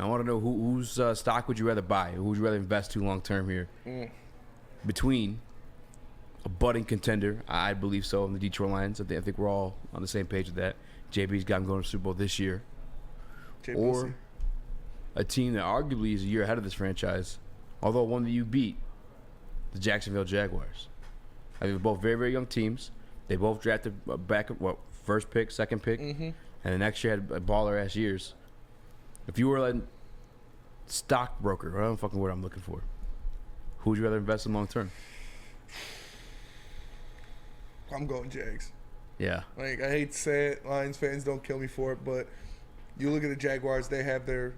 I want to know whose stock would you rather buy? Who would you rather invest to long term here? Between a budding contender, I believe so, in the Detroit Lions. I think we're all on the same page with that. JB's got him going to the Super Bowl this year. Or a team that arguably is a year ahead of this franchise, although one that you beat, the Jacksonville Jaguars. I think they're both very, very young teams. They both drafted first pick, second pick, and the next year had baller-ass years. If you were a stockbroker, I don't know fucking word I'm looking for, who would you rather invest in long term? I'm going Jags. Yeah. Like, I hate to say it, Lions fans, don't kill me for it, but you look at the Jaguars, they have their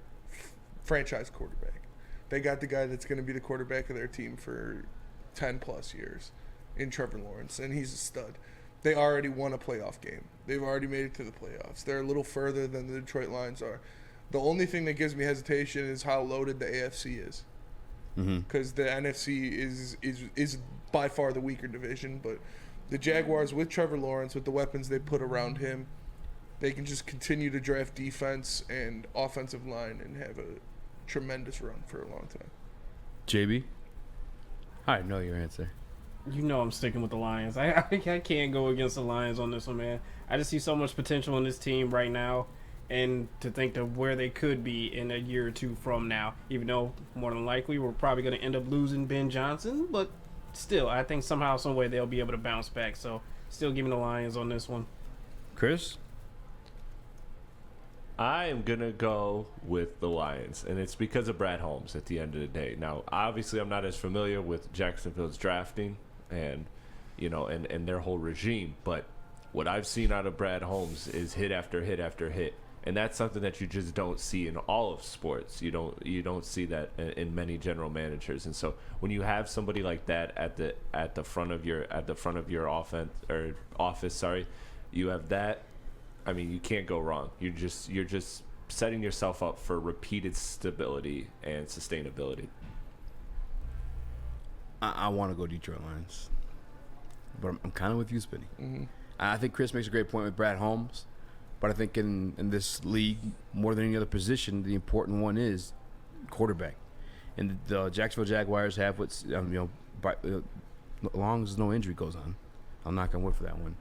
franchise quarterback. They got the guy that's going to be the quarterback of their team for 10-plus years in Trevor Lawrence, and he's a stud. They already won a playoff game. They've already made it to the playoffs. They're a little further than the Detroit Lions are. The only thing that gives me hesitation is how loaded the AFC is. Because the NFC is by far the weaker division, but the Jaguars, with Trevor Lawrence, with the weapons they put around him, they can just continue to draft defense and offensive line and have a tremendous run for a long time. JB? I know your answer. You know I'm sticking with the Lions. I can't go against the Lions on this one, man. I just see so much potential in this team right now, and to think of where they could be in a year or two from now, even though more than likely we're probably going to end up losing Ben Johnson, but still, I think somehow, some way they'll be able to bounce back. So, still giving the Lions on this one. Chris? I am going to go with the Lions, and it's because of Brad Holmes at the end of the day. Now, obviously, I'm not as familiar with Jacksonville's drafting and, you know, and their whole regime, but what I've seen out of Brad Holmes is hit after hit after hit, and that's something that you just don't see in all of sports. You don't see that in many general managers, and so when you have somebody like that at the front of your offense or office, you have that. I mean, you can't go wrong. You're just setting yourself up for repeated stability and sustainability. I want to go Detroit Lions, but I'm kind of with you, Spinny. I think Chris makes a great point with Brad Holmes, but I think in this league, more than any other position, the important one is quarterback. And the Jacksonville Jaguars have what's, as long as no injury goes on, I'll knock on wood for that one.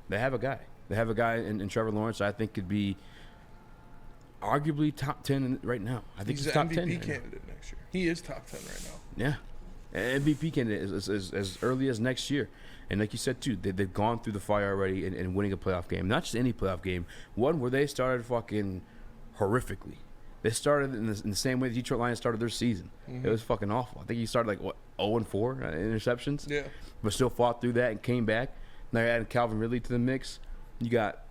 They have a guy. They have a guy in Trevor Lawrence I think could be arguably top 10 right now. I think he's top 10 MVP candidate next year. He is top 10 right now. Yeah. MVP candidate is as early as next year. And like you said, too, they've gone through the fire already in winning a playoff game. Not just any playoff game. One where they started fucking horrifically. They started in the same way the Detroit Lions started their season. It was fucking awful. I think he started 0-4 interceptions. Yeah. But still fought through that and came back. Now you're adding Calvin Ridley to the mix. You got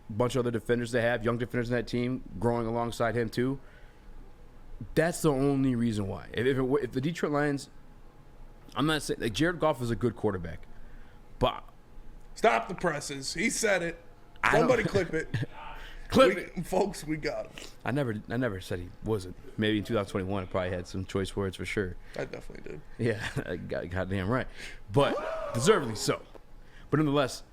a bunch of other defenders they have, young defenders in that team, growing alongside him too. That's the only reason why. If the Detroit Lions, I'm not saying Jared Goff is a good quarterback, but stop the presses. He said it. Somebody clip it. Clip it, folks. We got him. I never said he wasn't. Maybe in 2021, I probably had some choice words for sure. I definitely did. Yeah, goddamn right, but deservedly so. But nonetheless,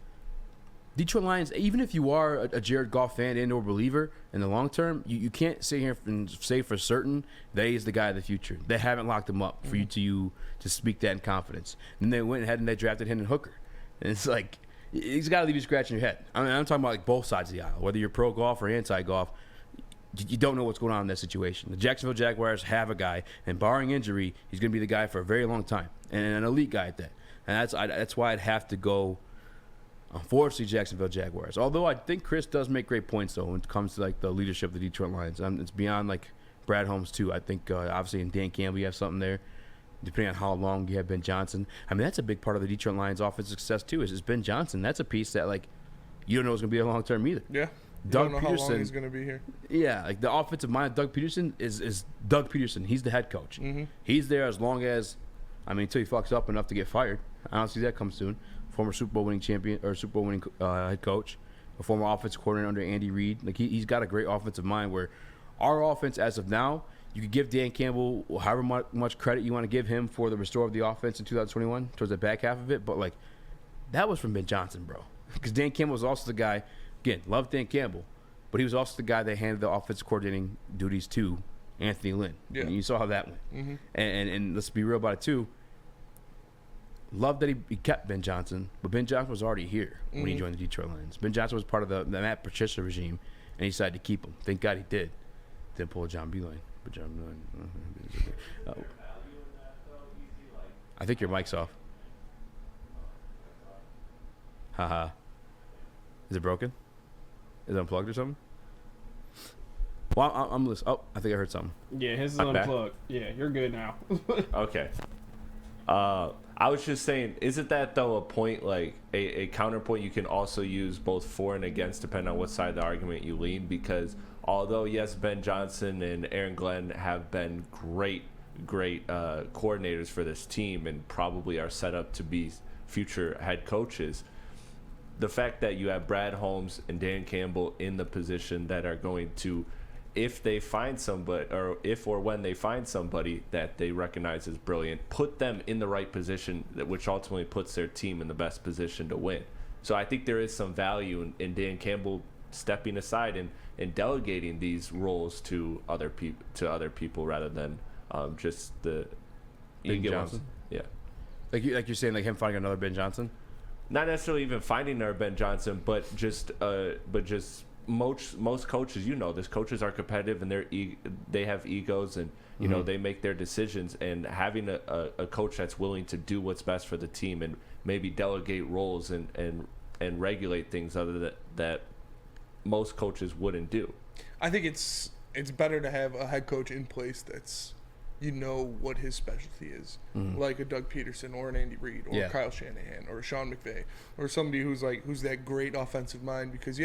Detroit Lions, even if you are a Jared Goff fan and or believer in the long term, you can't sit here and say for certain that he's the guy of the future. They haven't locked him up for you to speak that in confidence. And they went ahead and they drafted Hendon Hooker. And it's like, he's got to leave you scratching your head. I mean, I'm talking about both sides of the aisle. Whether you're pro-golf or anti-golf, you don't know what's going on in that situation. The Jacksonville Jaguars have a guy, and barring injury, he's going to be the guy for a very long time. And an elite guy at that. And that's why I'd have to go, unfortunately, Jacksonville Jaguars. Although I think Chris does make great points, though, when it comes to the leadership of the Detroit Lions. It's beyond Brad Holmes too. I think obviously in Dan Campbell you have something there. Depending on how long you have Ben Johnson, I mean that's a big part of the Detroit Lions' offensive success too. Is Ben Johnson? That's a piece that you don't know is going to be a long term either. Yeah. Doug don't know Peterson, how long he's going to be here. Yeah, the offensive mind of Doug Peterson is Doug Peterson. He's the head coach. He's there as long as, until he fucks up enough to get fired. I don't see that come soon. Former Super Bowl winning champion or Super Bowl winning head coach, a former offensive coordinator under Andy Reid. He's got a great offensive mind. Where our offense, as of now, you could give Dan Campbell however much credit you want to give him for the restore of the offense in 2021 towards the back half of it, but that was from Ben Johnson, bro. Because Dan Campbell was also the guy. Again, love Dan Campbell, but he was also the guy they handed the offensive coordinating duties to Anthony Lynn. Yeah. And you saw how that went. Mm-hmm. And let's be real about it too. Love that he kept Ben Johnson, but Ben Johnson was already here when he joined the Detroit Lions. Ben Johnson was part of the Matt Patricia regime, and he decided to keep him. Thank God he did. Didn't pull a John Beeline. But John Beeline. I think your mic's off. Haha. Is it broken? Is it unplugged or something? Well, I'm listening. Oh, I think I heard something. Yeah, his is I'm back. unplugged. Yeah, you're good now. Okay. I was just saying, isn't that though a point, like a counterpoint you can also use both for and against depending on what side of the argument you lean? Because although yes, Ben Johnson and Aaron Glenn have been great coordinators for this team and probably are set up to be future head coaches, the fact that you have Brad Holmes and Dan Campbell in the position that are going to, if they find somebody, or if or when they find somebody that they recognize as brilliant, put them in the right position, which ultimately puts their team in the best position to win. So I think there is some value in Dan Campbell stepping aside and delegating these roles to other people rather than just the Ben Johnson? Yeah. Like you're saying, like him finding another Ben Johnson? Not necessarily even finding their Ben Johnson, but just most coaches, this coaches are competitive and they have egos and you know they make their decisions, and having a coach that's willing to do what's best for the team and maybe delegate roles and regulate things that most coaches wouldn't do. I think it's better to have a head coach in place that's what his specialty is, like a Doug Peterson or an Andy Reid or Kyle Shanahan or a Sean McVay or somebody who's that great offensive mind. Because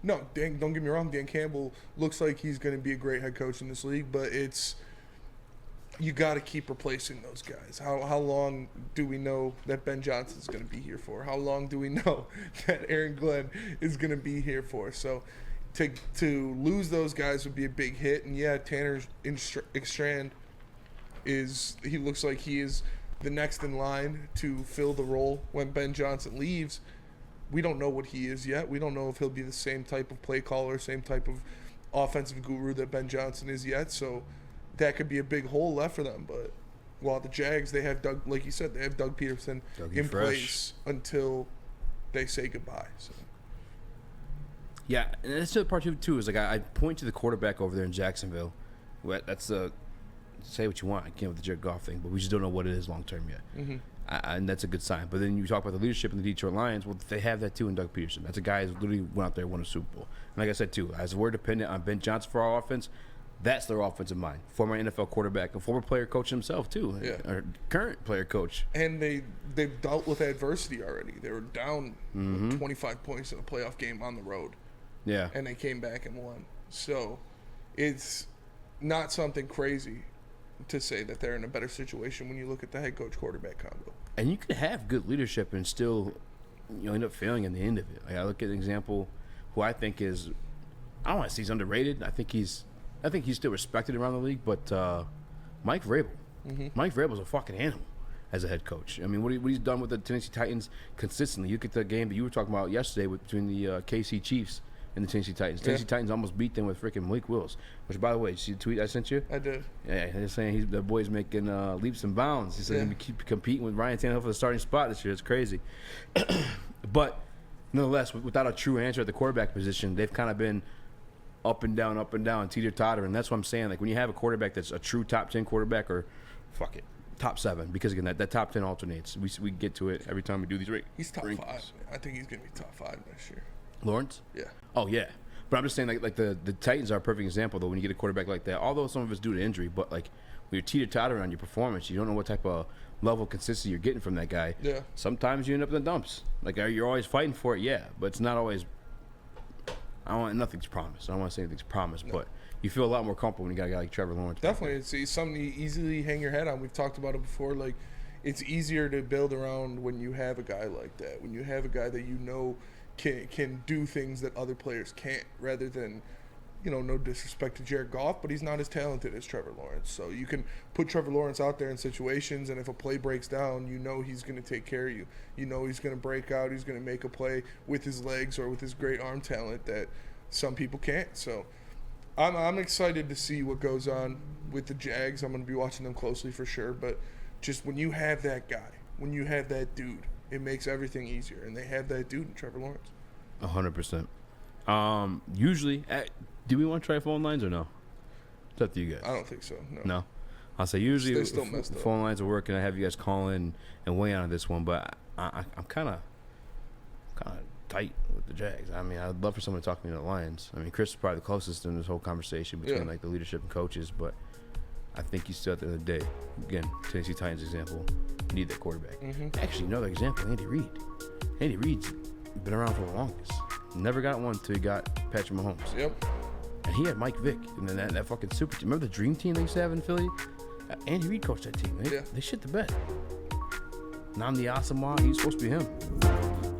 don't get me wrong, Dan Campbell looks like he's going to be a great head coach in this league, but you got to keep replacing those guys. How long do we know that Ben Johnson's going to be here for? How long do we know that Aaron Glenn is going to be here for? So to lose those guys would be a big hit. And Tanner Strand he looks like he is the next in line to fill the role when Ben Johnson leaves. We don't know what he is yet. We don't know if he'll be the same type of play caller, same type of offensive guru that Ben Johnson is yet. So that could be a big hole left for them. But while the Jags, they have Doug, like you said, they have Doug Peterson in place until they say goodbye. So. Yeah, and that's the other part too. Is like I point to the quarterback over there in Jacksonville. That's say what you want. I can't with the Jared Goff thing, but we just don't know what it is long term yet. Mm-hmm. And that's a good sign. But then you talk about the leadership in the Detroit Lions. Well, they have that too in Doug Peterson. That's a guy who literally went out there and won a Super Bowl. And like I said too, as we're dependent on Ben Johnson for our offense, that's their offensive mind. Former NFL quarterback, a former player coach himself too, or current player coach. And they've dealt with adversity already. They were down 25 points in a playoff game on the road. Yeah, and they came back and won. So it's not something crazy to say that they're in a better situation when you look at the head coach quarterback combo. And you could have good leadership and still end up failing in the end of it. Like I look at an example who I think is, I don't want to say he's underrated. I think he's still respected around the league, but Mike Vrabel. Mike Vrabel's a fucking animal as a head coach. I mean, what he's done with the Tennessee Titans consistently. You look at the game that you were talking about yesterday between the KC Chiefs and the Tennessee Titans. Tennessee Titans almost beat them with freaking Malik Willis. Which, by the way, did you see the tweet I sent you? I did. Yeah, they're saying the boy's making leaps and bounds. He said he'll keep competing with Ryan Tannehill for the starting spot this year. It's crazy. But nonetheless, without a true answer at the quarterback position, they've kind of been up and down, teeter-totter. And that's what I'm saying. Like, when you have a quarterback that's a true top 10 quarterback, or top 7, because again, that top 10 alternates. We get to it every time we do these rankings. He's top 5. I think he's going to be top 5 next year. Lawrence? Yeah. Oh, yeah. But I'm just saying, like the Titans are a perfect example, though, when you get a quarterback like that. Although some of it's due to injury, but, like, when you're teeter-tottering on your performance, you don't know what type of level of consistency you're getting from that guy. Yeah. Sometimes you end up in the dumps. Like, you're always fighting for it, but it's not always – nothing's promised. I don't want to say anything's promised, but you feel a lot more comfortable when you got a guy like Trevor Lawrence. Definitely. It's something you easily hang your head on. We've talked about it before. Like, it's easier to build around when you have a guy like that, when you have a guy that can do things that other players can't, rather than, no disrespect to Jared Goff, but he's not as talented as Trevor Lawrence. So you can put Trevor Lawrence out there in situations, and if a play breaks down, he's going to take care of you. He's going to break out. He's going to make a play with his legs or with his great arm talent that some people can't. So I'm excited to see what goes on with the Jags. I'm going to be watching them closely for sure. But just when you have that guy, when you have that dude, it makes everything easier. And they have that dude in Trevor Lawrence. 100%. Usually, do we want to try phone lines or no? It's up to you guys. I don't think so. No. I'll say usually They're still messed up. Phone lines are working. I have you guys call in and weigh in on this one, but I'm kind of tight with the Jags. I mean, I'd love for someone to talk to me to the Lions. I mean, Chris is probably the closest in this whole conversation between like the leadership and coaches, but I think you still at the end of the day, again, Tennessee Titans example, you need that quarterback. Actually, another example, Andy Reid. Andy Reid's been around for the longest. Never got one until he got Patrick Mahomes. Yep. And he had Mike Vick and then that fucking super team. Remember the dream team they used to have in Philly? Andy Reid coached that team. They shit the bed. Namdi Asamoah, he's supposed to be him.